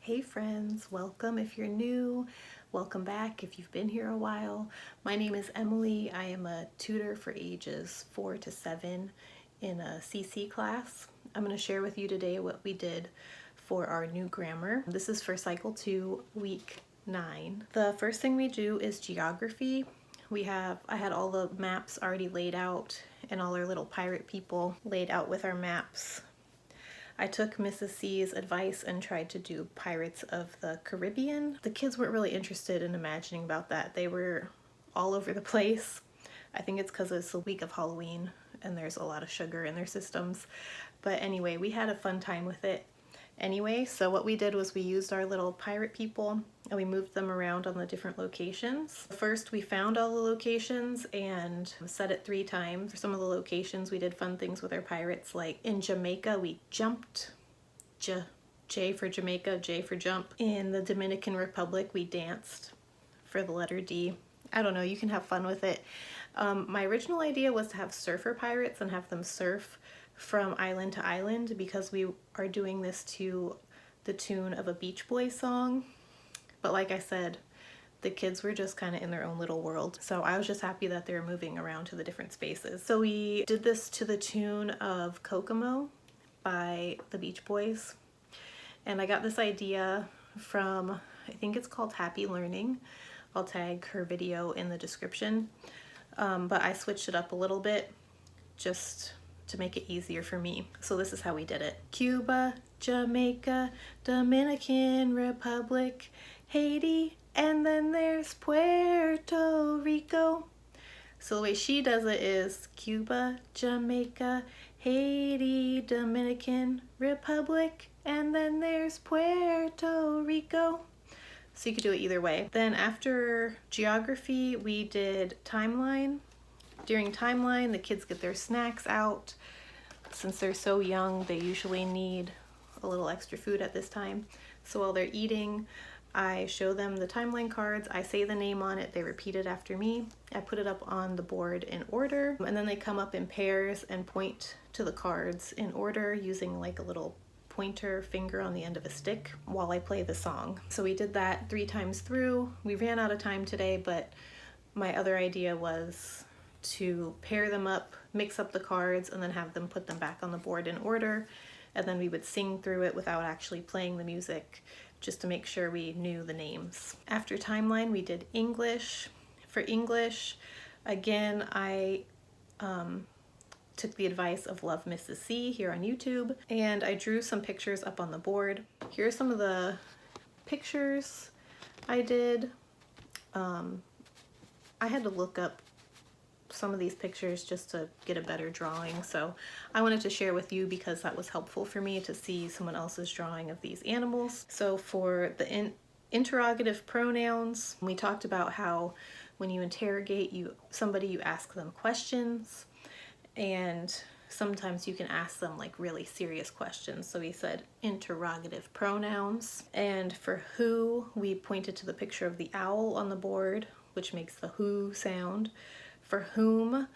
Hey friends, welcome if you're new, welcome back if you've been here a while. My name is Emily. I am a tutor for ages 4 to 7 in a CC class. I'm going to share with you today what we did for our new grammar. This is for cycle 2, week 9. The first thing we do is geography. I had all the maps already laid out and all our little pirate people laid out with our maps. I took MrsC's advice and tried to do Pirates of the Caribbean. The kids weren't really interested in imagining about that. They were all over the place. I think it's because it's the week of Halloween and there's a lot of sugar in their systems. But anyway, we had a fun time with it. Anyway, so what we did was we used our little pirate people and we moved them around on the different locations. First, we found all the locations and said it 3 times. For some of the locations, we did fun things with our pirates, like in Jamaica, we jumped. J for Jamaica, J for jump. In the Dominican Republic, we danced for the letter D. I don't know, you can have fun with it. My original idea was to have surfer pirates and have them surf from island to island because we are doing this to the tune of a Beach Boys song. But like I said, the kids were just kind of in their own little world. So I was just happy that they were moving around to the different spaces. So we did this to the tune of Kokomo by the Beach Boys. And I got this idea from, I think it's called Happy Learning. I'll tag her video in the description. But I switched it up a little bit just to make it easier for me. So this is how we did it. Cuba, Jamaica, Dominican Republic, Haiti, and then there's Puerto Rico. So the way she does it is Cuba, Jamaica, Haiti, Dominican Republic, and then there's Puerto Rico. So you could do it either way. Then after geography, we did timeline. During timeline, the kids get their snacks out. Since they're so young, they usually need a little extra food at this time. So while they're eating, I show them the timeline cards. I say the name on it. They repeat it after me. I put it up on the board in order. And then they come up in pairs and point to the cards in order using like a little pointer finger on the end of a stick while I play the song. So we did that 3 times through. We ran out of time today, but my other idea was to pair them up, mix up the cards, and then have them put them back on the board in order. And then we would sing through it without actually playing the music, just to make sure we knew the names. After timeline, we did English. For English, again, I took the advice of Love MrsC here on YouTube, and I drew some pictures up on the board. Here are some of the pictures I did. I had to look up some of these pictures just to get a better drawing, so I wanted to share with you because that was helpful for me to see someone else's drawing of these animals. So for the interrogative pronouns, we talked about how when you interrogate somebody, you ask them questions, and sometimes you can ask them like really serious questions. So we said interrogative pronouns. And for who, we pointed to the picture of the owl on the board, which makes the who sound. For whom,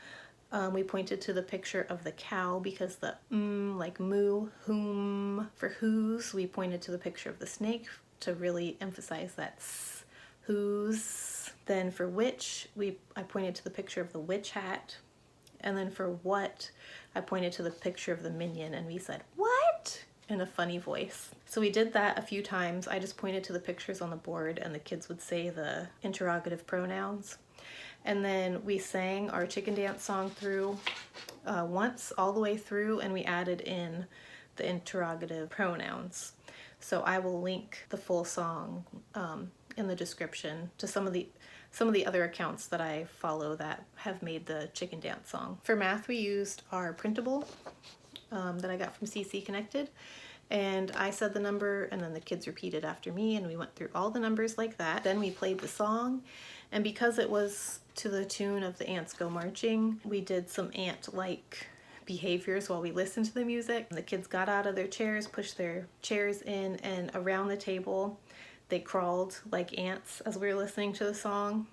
we pointed to the picture of the cow because the like moo, whom. For whose, we pointed to the picture of the snake to really emphasize that s, whose. Then for which, I pointed to the picture of the witch hat. And then for what, I pointed to the picture of the minion and we said, "What?" in a funny voice. So we did that a few times. I just pointed to the pictures on the board and the kids would say the interrogative pronouns. And then we sang our chicken dance song through once, all the way through, and we added in the interrogative pronouns. So I will link the full song in the description to some of the other accounts that I follow that have made the chicken dance song. For math, we used our printable that I got from CC Connected. And I said the number and then the kids repeated after me and we went through all the numbers like that. Then we played the song, and because it was to the tune of the ants go marching, we did some ant-like behaviors while we listened to the music. The kids got out of their chairs, pushed their chairs in, and around the table they crawled like ants as we were listening to the song.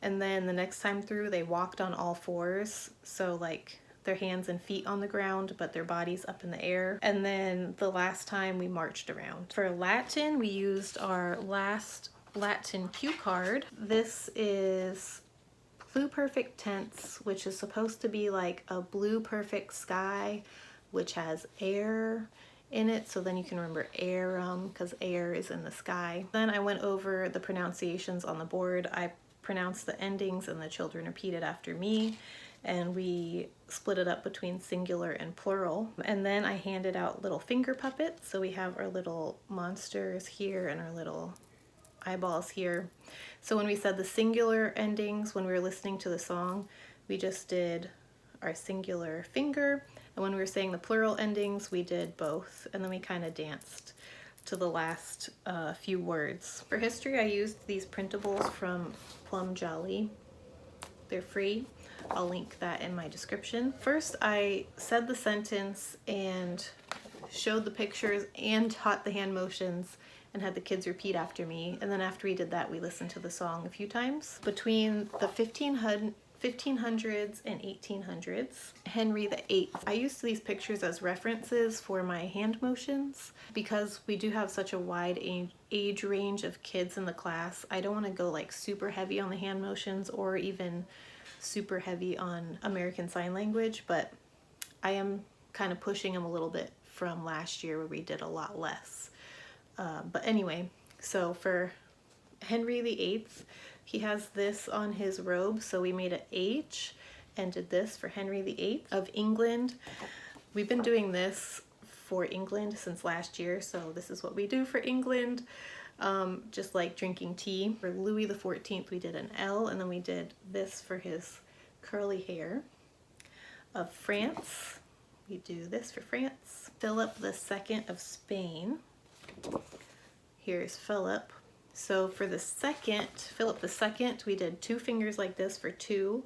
And then the next time through they walked on all fours, so like their hands and feet on the ground, but their bodies up in the air. And then the last time we marched around. For Latin, we used our last Latin cue card. This is pluperfect tense, which is supposed to be like a blue perfect sky, which has air in it, so then you can remember airum, because air is in the sky. Then I went over the pronunciations on the board. I pronounced the endings and the children repeated after me, and we split it up between singular and plural. And then I handed out little finger puppets, so we have our little monsters here and our little eyeballs here. So when we said the singular endings, when we were listening to the song, we just did our singular finger, and when we were saying the plural endings, we did both, and then we kind of danced to the last few words. For history, I used these printables from Plum Jolly. They're free. I'll link that in my description. First, I said the sentence and showed the pictures and taught the hand motions and had the kids repeat after me. And then after we did that, we listened to the song a few times. Between the 1500s and 1800s, Henry VIII. I used these pictures as references for my hand motions because we do have such a wide age range of kids in the class. I don't want to go like super heavy on the hand motions or even super heavy on American Sign Language, but I am kind of pushing them a little bit from last year where we did a lot less. But anyway, so for Henry VIII, he has this on his robe, so we made an H and did this for Henry VIII of England. We've been doing this for England since last year, so this is what we do for England, just like drinking tea. For Louis XIV, we did an L, and then we did this for his curly hair. Of France, we do this for France. Philip II of Spain. Here's Philip. So for the second, Philip II, we did two fingers like this for two.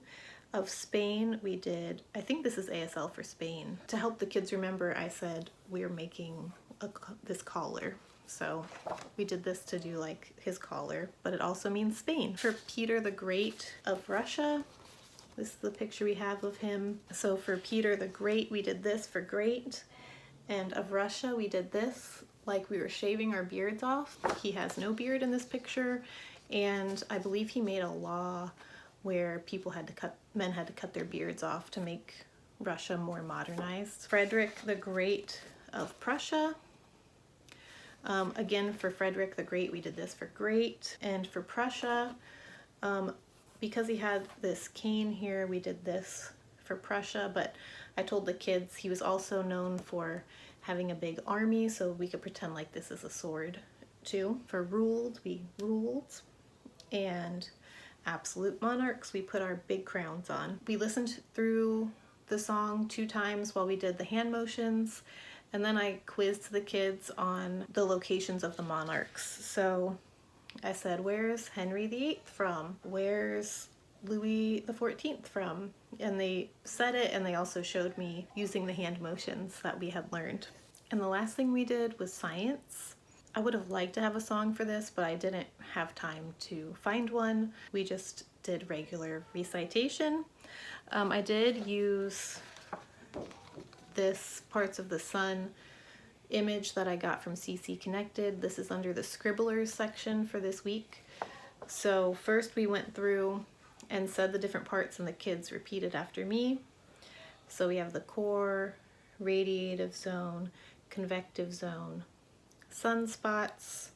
Of Spain, we did, I think this is ASL for Spain. To help the kids remember, I said we're making this collar. So we did this to do like his collar, but it also means Spain. For Peter the Great of Russia, this is the picture we have of him. So for Peter the Great, we did this for great. And of Russia, we did this like we were shaving our beards off. He has no beard in this picture, and I believe he made a law where men had to cut their beards off to make Russia more modernized. Frederick the Great of Prussia. Again, for Frederick the Great, we did this for great. And for Prussia, because he had this cane here, we did this for Prussia, but I told the kids he was also known for having a big army, so we could pretend like this is a sword too. For ruled, we ruled. And absolute monarchs, we put our big crowns on. We listened through the song 2 times while we did the hand motions, and then I quizzed the kids on the locations of the monarchs. So I said, where's Henry VIII from? Where's Louis XIV from? And they said it, and they also showed me using the hand motions that we had learned. And the last thing we did was science. I would have liked to have a song for this, but I didn't have time to find one. We just did regular recitation. I did use this Parts of the Sun image that I got from CC Connected. This is under the Scribblers section for this week. So first we went through and said the different parts, and the kids repeated after me. So we have the core, radiative zone, convective zone, sunspots,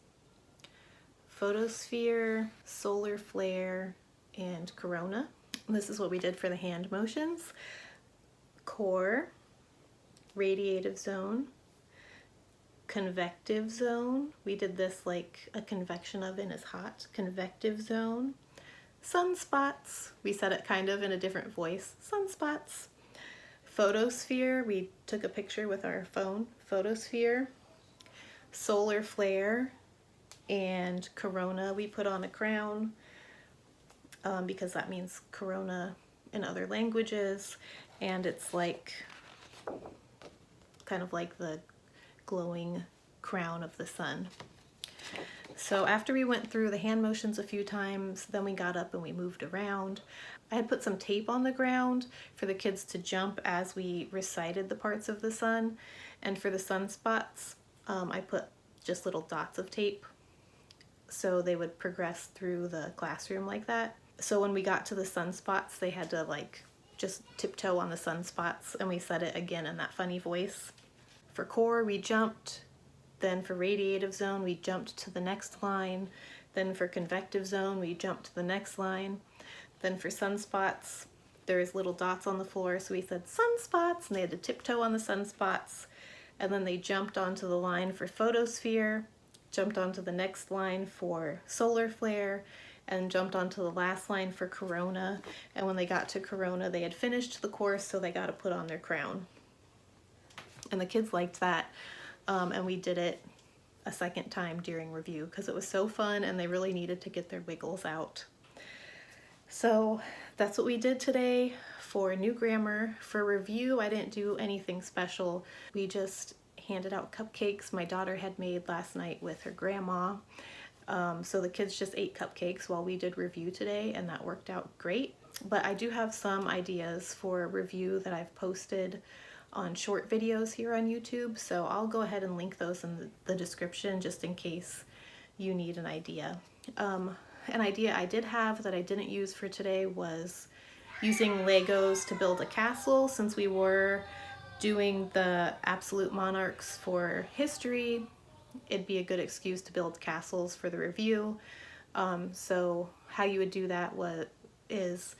photosphere, solar flare, and corona. This is what we did for the hand motions. Core, radiative zone, convective zone. We did this like a convection oven is hot. Convective zone. Sunspots. We said it kind of in a different voice. Sunspots. Photosphere. We took a picture with our phone. Photosphere. Solar flare. And corona. We put on a crown because that means corona in other languages. And it's like kind of like the glowing crown of the sun. So after we went through the hand motions a few times, then we got up and we moved around. I had put some tape on the ground for the kids to jump as we recited the parts of the sun. And for the sunspots, I put just little dots of tape so they would progress through the classroom like that. So when we got to the sunspots, they had to like just tiptoe on the sunspots, and we said it again in that funny voice. For core, we jumped. Then for radiative zone, we jumped to the next line. Then for convective zone, we jumped to the next line. Then for sunspots, there's little dots on the floor, so we said sunspots, and they had to tiptoe on the sunspots. And then they jumped onto the line for photosphere, jumped onto the next line for solar flare, and jumped onto the last line for corona. And when they got to corona, they had finished the course, so they got to put on their crown. And the kids liked that, and we did it a second time during review because it was so fun and they really needed to get their wiggles out. So that's what we did today for new grammar. For review, I didn't do anything special. We just handed out cupcakes my daughter had made last night with her grandma. So the kids just ate cupcakes while we did review today, and that worked out great. But I do have some ideas for review that I've posted on short videos here on YouTube, so I'll go ahead and link those in the description just in case you need an idea. An idea I did have that I didn't use for today was using Legos to build a castle. Since we were doing the absolute monarchs for history, it'd be a good excuse to build castles for the review. So how you would do that is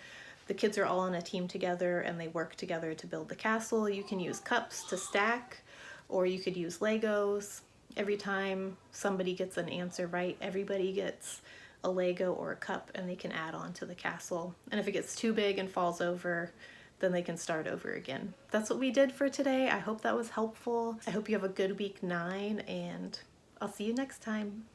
the kids are all on a team together and they work together to build the castle. You can use cups to stack, or you could use Legos. Every time somebody gets an answer right, everybody gets a Lego or a cup and they can add on to the castle. And if it gets too big and falls over, then they can start over again. That's what we did for today. I hope that was helpful. I hope you have a good week 9, and I'll see you next time.